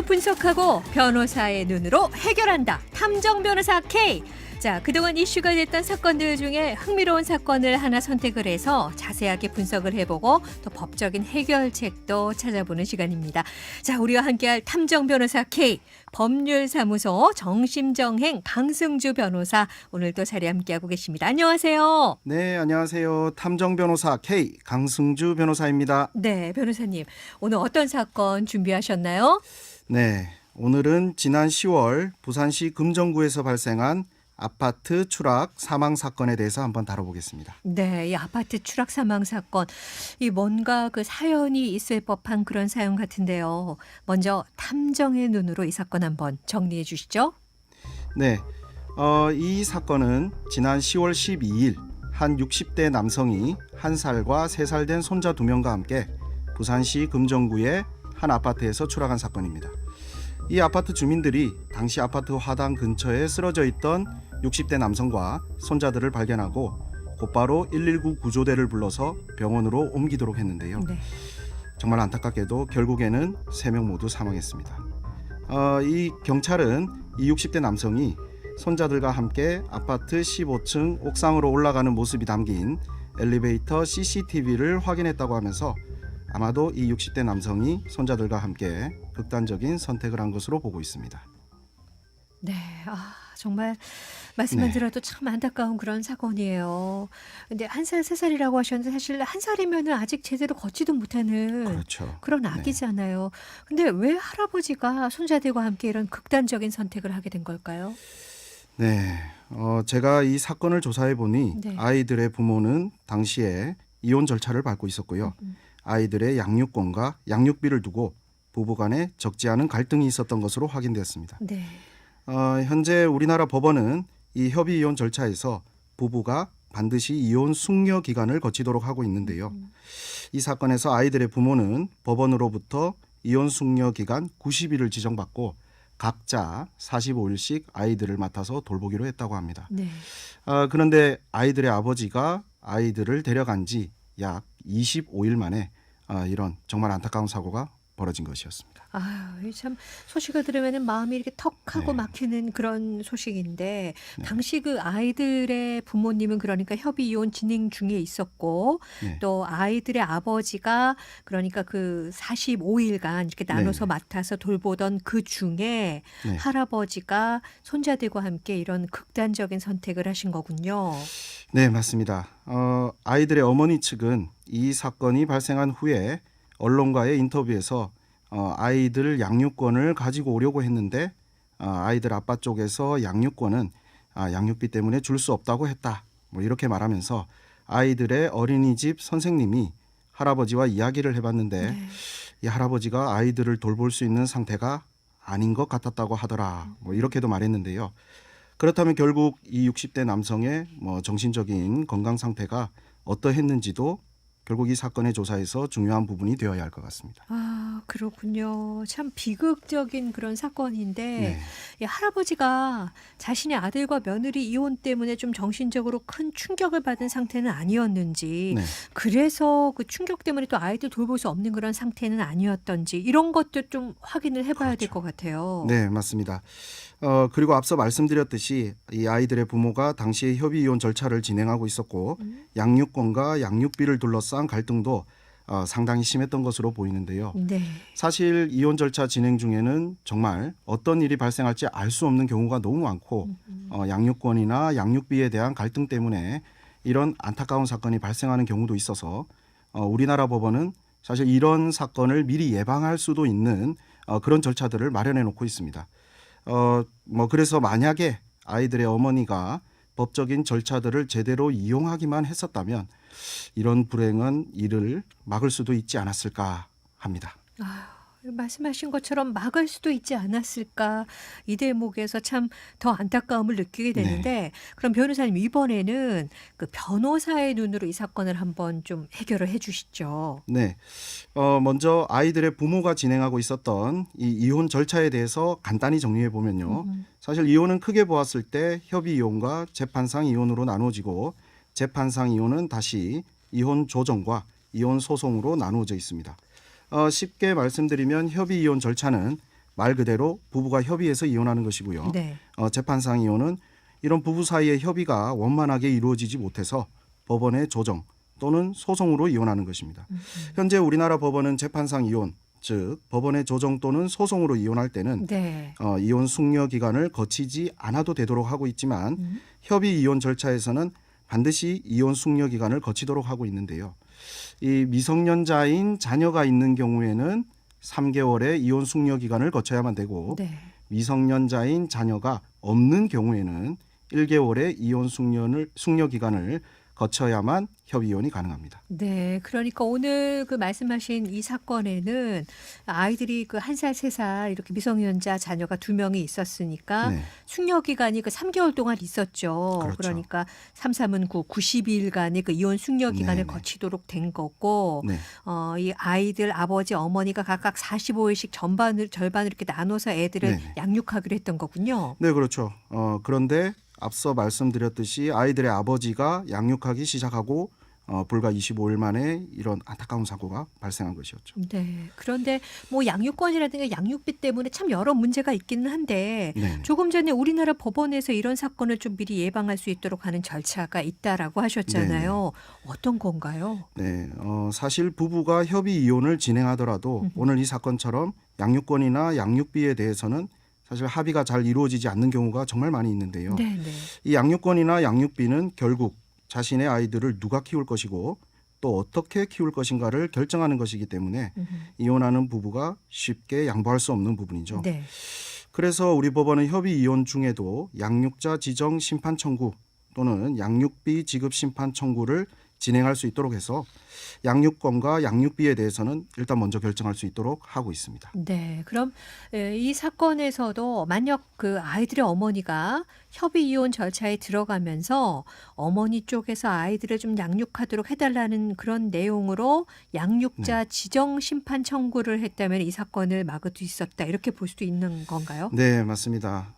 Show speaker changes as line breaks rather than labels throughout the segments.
분석하고 변호사의 눈으로 해결한다. 탐정 변호사 K. 자, 그동안 이슈가 됐던 사건들 중에 흥미로운 사건을 하나 선택을 해서 자세하게 분석을 해보고 또 법적인 해결책도 찾아보는 시간입니다. 자, 우리와 함께할 탐정 변호사 K. 법률사무소 정심정행 강승주 변호사 오늘도 자리에 함께하고 계십니다. 안녕하세요.
네, 안녕하세요. 탐정 변호사 K 강승주 변호사입니다.
네, 변호사님. 오늘 어떤 사건 준비하셨나요?
네, 오늘은 지난 10월 부산시 금정구에서 발생한 아파트 추락 사망 사건에 대해서 한번 다뤄보겠습니다.
네, 이 아파트 추락 사망 사건, 이 뭔가 그 사연이 있을 법한 그런 사연 같은데요. 먼저 탐정의 눈으로 이 사건 한번 정리해 주시죠.
네, 이 사건은 지난 10월 12일 한 60대 남성이 1살과 3살 된 손자 2명과 함께 부산시 금정구의 한 아파트에서 추락한 사건입니다. 이 아파트 주민들이 당시 아파트 화단 근처에 쓰러져 있던 60대 남성과 손자들을 발견하고 곧바로 119 구조대를 불러서 병원으로 옮기도록 했는데요.
네.
정말 안타깝게도 결국에는 3명 모두 사망했습니다. 이 경찰은 이 60대 남성이 손자들과 함께 아파트 15층 옥상으로 올라가는 모습이 담긴 엘리베이터 CCTV를 확인했다고 하면서 아마도 이 60대 남성이 손자들과 함께 극단적인 선택을 한 것으로 보고 있습니다.
네, 정말 말씀만
네.
들어도 참 안타까운 그런 사건이에요. 근데 1살, 3살이라고 하셨는데 사실 1살이면 아직 제대로 걷지도 못하는
그렇죠.
그런 아기잖아요. 근데 왜 할아버지가 손자들과 함께 이런 극단적인 선택을 하게 된 걸까요?
네, 제가 이 사건을 조사해 보니
네.
아이들의 부모는 당시에 이혼 절차를 밟고 있었고요. 아이들의 양육권과 양육비를 두고 부부간에 적지 않은 갈등이 있었던 것으로 확인되었습니다.
네.
현재 우리나라 법원은 이 협의 이혼 절차에서 부부가 반드시 이혼 숙려 기간을 거치도록 하고 있는데요. 이 사건에서 아이들의 부모는 법원으로부터 이혼 숙려 기간 90일을 지정받고 각자 45일씩 아이들을 맡아서 돌보기로 했다고 합니다.
네.
그런데 아이들의 아버지가 아이들을 데려간 지 약 25일 만에 이런 정말 안타까운 사고가 벌어진 것이었습니다.
참 소식을 들으면 마음이 이렇게 턱하고
네.
막히는 그런 소식인데 당시 그 아이들의 부모님은 그러니까 협의 이혼 진행 중에 있었고
네.
또 아이들의 아버지가 그러니까 그 45일간 이렇게 나눠서
네.
맡아서 돌보던 그 중에
네.
할아버지가 손자들과 함께 이런 극단적인 선택을 하신 거군요.
네, 맞습니다. 아이들의 어머니 측은 이 사건이 발생한 후에 언론과의 인터뷰에서 아이들 양육권을 가지고 오려고 했는데 아이들 아빠 쪽에서 양육권은 양육비 때문에 줄 수 없다고 했다. 뭐 이렇게 말하면서 아이들의 어린이집 선생님이 할아버지와 이야기를 해봤는데 이 할아버지가 아이들을 돌볼 수 있는 상태가 아닌 것 같았다고 하더라. 뭐 이렇게도 말했는데요. 그렇다면 결국 이 60대 남성의 정신적인 건강 상태가 어떠했는지도 결국 이 사건의 조사에서 중요한 부분이 되어야 할 것 같습니다.
그렇군요. 참 비극적인 그런 사건인데
네.
이 할아버지가 자신의 아들과 며느리 이혼 때문에 좀 정신적으로 큰 충격을 받은 상태는 아니었는지
네.
그래서 그 충격 때문에 또 아이들 돌볼 수 없는 그런 상태는 아니었던지 이런 것도 좀 확인을 해봐야 될 것 같아요.
네, 맞습니다. 그리고 앞서 말씀드렸듯이 이 아이들의 부모가 당시에 협의 이혼 절차를 진행하고 있었고 양육권과 양육비를 둘러싼 갈등도 상당히 심했던 것으로 보이는데요.
네.
사실 이혼 절차 진행 중에는 정말 어떤 일이 발생할지 알 수 없는 경우가 너무 많고 양육권이나 양육비에 대한 갈등 때문에 이런 안타까운 사건이 발생하는 경우도 있어서 우리나라 법원은 사실 이런 사건을 미리 예방할 수도 있는 그런 절차들을 마련해 놓고 있습니다. 그래서 만약에 아이들의 어머니가 법적인 절차들을 제대로 이용하기만 했었다면 이런 불행한 일을 막을 수도 있지 않았을까 합니다.
말씀하신 것처럼 막을 수도 있지 않았을까 이 대목에서 참 더 안타까움을 느끼게 되는데 그럼 변호사님 이번에는 그 변호사의 눈으로 이 사건을 한번 좀 해결을 해주시죠.
네, 먼저 아이들의 부모가 진행하고 있었던 이 이혼 절차에 대해서 간단히 정리해 보면요. 사실 이혼은 크게 보았을 때 협의 이혼과 재판상 이혼으로 나누어지고 재판상 이혼은 다시 이혼 조정과 이혼 소송으로 나누어져 있습니다. 쉽게 말씀드리면 협의 이혼 절차는 말 그대로 부부가 협의해서 이혼하는 것이고요.
네.
재판상 이혼은 이런 부부 사이의 협의가 원만하게 이루어지지 못해서 법원의 조정 또는 소송으로 이혼하는 것입니다. 현재 우리나라 법원은 재판상 이혼, 즉 법원의 조정 또는 소송으로 이혼할 때는
네.
이혼 숙려 기간을 거치지 않아도 되도록 하고 있지만 협의 이혼 절차에서는 반드시 이혼 숙려 기간을 거치도록 하고 있는데요. 이 미성년자인 자녀가 있는 경우에는 3개월의 이혼 숙려 기간을 거쳐야만 되고
네.
미성년자인 자녀가 없는 경우에는 1개월의 이혼 숙려 기간을 거쳐야만 협의 이혼이 가능합니다.
네, 그러니까 오늘 그 말씀하신 이 사건에는 아이들이 그 1살, 3살 이렇게 미성년자 자녀가 2명이 있었으니까
네.
숙려 기간이 그 3개월 동안 있었죠.
그렇죠.
그러니까 3, 3은 9, 90일간의 그 이혼 숙려 기간을
네네.
거치도록 된 거고,
네.
이 아이들 아버지, 어머니가 각각 45일씩 절반을 이렇게 나눠서 애들을
네네.
양육하기로 했던 거군요.
네, 그렇죠. 그런데 앞서 말씀드렸듯이 아이들의 아버지가 양육하기 시작하고 불과 25일 만에 이런 안타까운 사고가 발생한 것이었죠.
네. 그런데 뭐 양육권이라든가 양육비 때문에 참 여러 문제가 있기는 한데
네.
조금 전에 우리나라 법원에서 이런 사건을 좀 미리 예방할 수 있도록 하는 절차가 있다라고 하셨잖아요. 어떤 건가요?
네, 사실 부부가 협의 이혼을 진행하더라도 오늘 이 사건처럼 양육권이나 양육비에 대해서는 사실 합의가 잘 이루어지지 않는 경우가 정말 많이 있는데요.
네, 네.
이 양육권이나 양육비는 결국 자신의 아이들을 누가 키울 것이고 또 어떻게 키울 것인가를 결정하는 것이기 때문에 이혼하는 부부가 쉽게 양보할 수 없는 부분이죠.
네.
그래서 우리 법원은 협의 이혼 중에도 양육자 지정 심판 청구 또는 양육비 지급 심판 청구를 진행할 수 있도록 해서 양육권과 양육비에 대해서는 일단 먼저 결정할 수 있도록 하고 있습니다.
네. 그럼 이 사건에서도 만약 그 아이들의 어머니가 협의 이혼 절차에 들어가면서 어머니 쪽에서 아이들을 좀 양육하도록 해달라는 그런 내용으로 양육자 지정 심판 청구를 했다면 이 사건을 막을 수 있었다 이렇게 볼 수도 있는 건가요?
네, 맞습니다.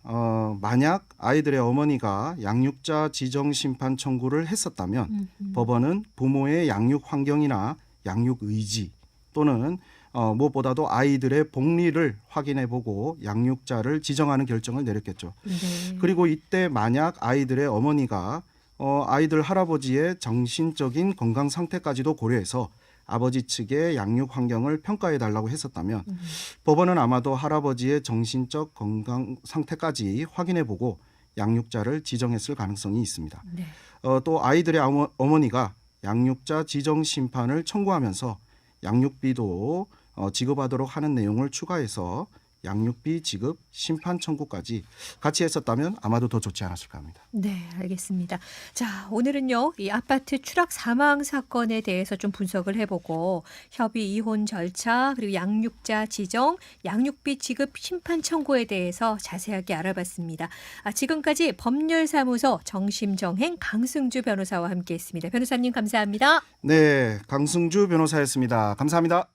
만약 아이들의 어머니가 양육자 지정 심판 청구를 했었다면 법원은 부모의 양육 환경이나 양육 의지 또는 무엇보다도 아이들의 복리를 확인해보고 양육자를 지정하는 결정을 내렸겠죠.
네.
그리고 이때 만약 아이들의 어머니가 아이들 할아버지의 정신적인 건강 상태까지도 고려해서 아버지 측의 양육 환경을 평가해 달라고 했었다면 법원은 아마도 할아버지의 정신적 건강 상태까지 확인해보고 양육자를 지정했을 가능성이 있습니다.
네.
또 아이들의 어머니가 양육자 지정 심판을 청구하면서 양육비도 지급하도록 하는 내용을 추가해서 양육비 지급 심판 청구까지 같이 했었다면 아마도 더 좋지 않았을까 합니다.
네, 알겠습니다. 자, 오늘은요, 이 아파트 추락 사망 사건에 대해서 좀 분석을 해보고 협의 이혼 절차 그리고 양육자 지정, 양육비 지급 심판 청구에 대해서 자세하게 알아봤습니다. 지금까지 법률사무소 정심정행 강승주 변호사와 함께했습니다. 변호사님 감사합니다.
네, 강승주 변호사였습니다. 감사합니다.